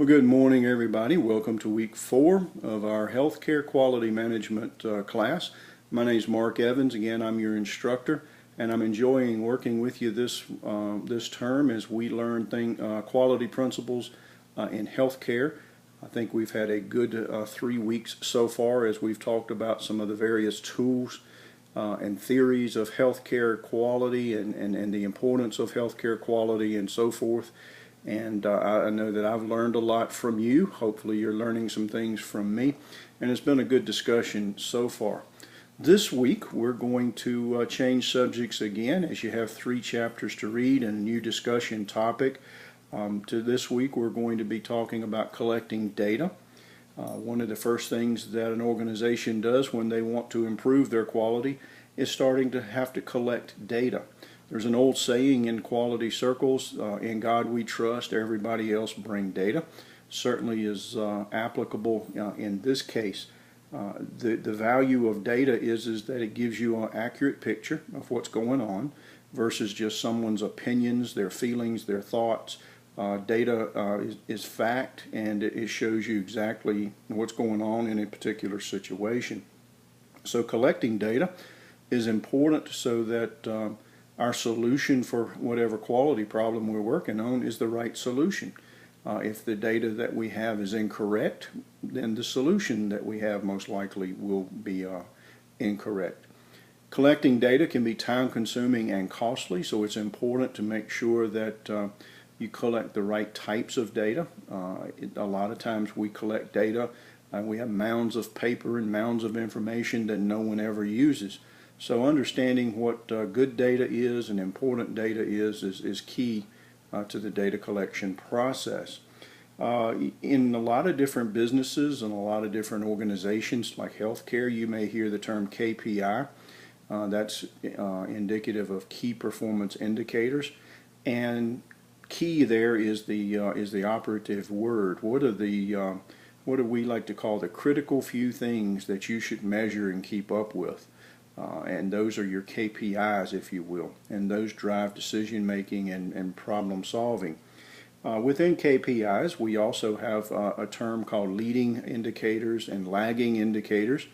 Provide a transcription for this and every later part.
Well, good morning, everybody. Welcome to week 4 of our healthcare quality management class. My name is Mark Evans. Again, I'm your instructor, and I'm enjoying working with you this term as we learn quality principles in healthcare. I think we've had a good 3 weeks so far as we've talked about some of the various tools and theories of healthcare quality and the importance of healthcare quality and so forth. And I know that I've learned a lot from you. Hopefully you're learning some things from me. And it's been a good discussion so far. This week we're going to change subjects again as you have 3 chapters to read and a new discussion topic. To this week we're going to be talking about collecting data. One of the first things that an organization does when they want to improve their quality is starting to have to collect data. There's an old saying in quality circles, in God we trust, everybody else bring data. Certainly is applicable in this case. The value of data is that it gives you an accurate picture of what's going on versus just someone's opinions, their feelings, their thoughts. Data is fact, and it shows you exactly what's going on in a particular situation. So collecting data is important so that our solution for whatever quality problem we're working on is the right solution. If the data that we have is incorrect, then the solution that we have most likely will be incorrect. Collecting data can be time-consuming and costly, so it's important to make sure that you collect the right types of data. A lot of times we collect data and we have mounds of paper and mounds of information that no one ever uses. So understanding what good data is and important data is key to the data collection process. In a lot of different businesses and a lot of different organizations like healthcare, you may hear the term KPI. That's indicative of key performance indicators, and key there is the operative word. What do we like to call the critical few things that you should measure and keep up with? And those are your KPIs, if you will, and those drive decision making and problem solving. Within KPIs, we also have a term called leading indicators and lagging indicators.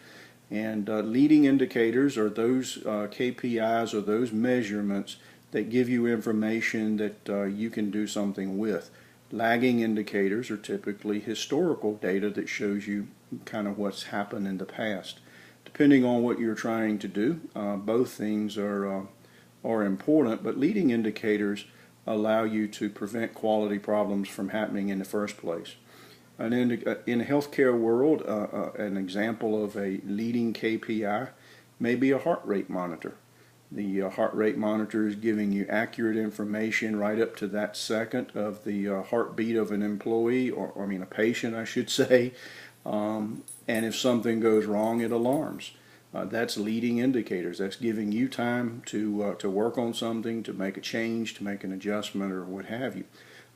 And leading indicators are those KPIs or those measurements that give you information that you can do something with. Lagging indicators are typically historical data that shows you kind of what's happened in the past. Depending on what you're trying to do, both things are important, but leading indicators allow you to prevent quality problems from happening in the first place. And in the healthcare world, an example of a leading KPI may be a heart rate monitor. The heart rate monitor is giving you accurate information right up to that second of the heartbeat of an employee, or a patient, I should say. And if something goes wrong, it alarms. That's leading indicators. That's giving you time to work on something, to make a change, to make an adjustment, or what have you.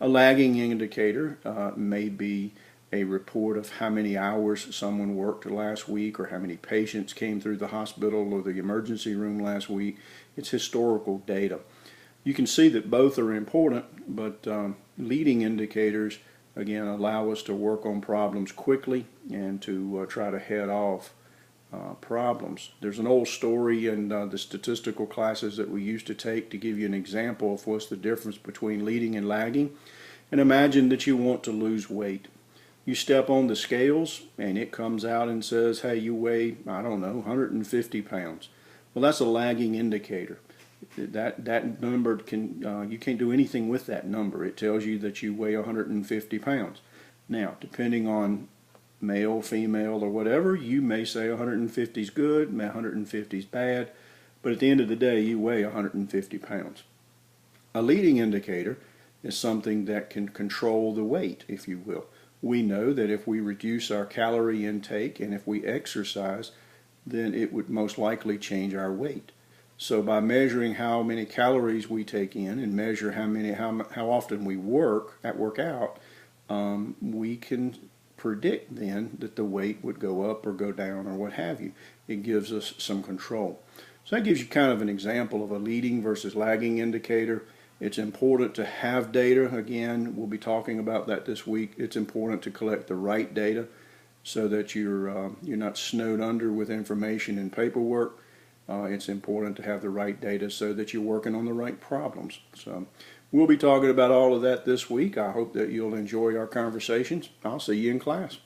A lagging indicator may be a report of how many hours someone worked last week or how many patients came through the hospital or the emergency room last week. It's historical data. You can see that both are important, but leading indicators again allow us to work on problems quickly and to try to head off problems. There's an old story in the statistical classes that we used to take to give you an example of what's the difference between leading and lagging. And imagine that you want to lose weight. You step on the scales and it comes out and says, hey, you weigh, 150 pounds. Well, that's a lagging indicator. That number you can't do anything with that number. It tells you that you weigh 150 pounds. Now, depending on male, female, or whatever, you may say 150 is good, 150 is bad, but at the end of the day, you weigh 150 pounds. A leading indicator is something that can control the weight, if you will. We know that if we reduce our calorie intake and if we exercise, then it would most likely change our weight. So by measuring how many calories we take in and measure how often we work out, we can predict then that the weight would go up or go down or what have you. It gives us some control. So that gives you kind of an example of a leading versus lagging indicator. It's important to have data. Again, we'll be talking about that this week. It's important to collect the right data so that you're not snowed under with information and paperwork. It's important to have the right data so that you're working on the right problems. So we'll be talking about all of that this week. I hope that you'll enjoy our conversations. I'll see you in class.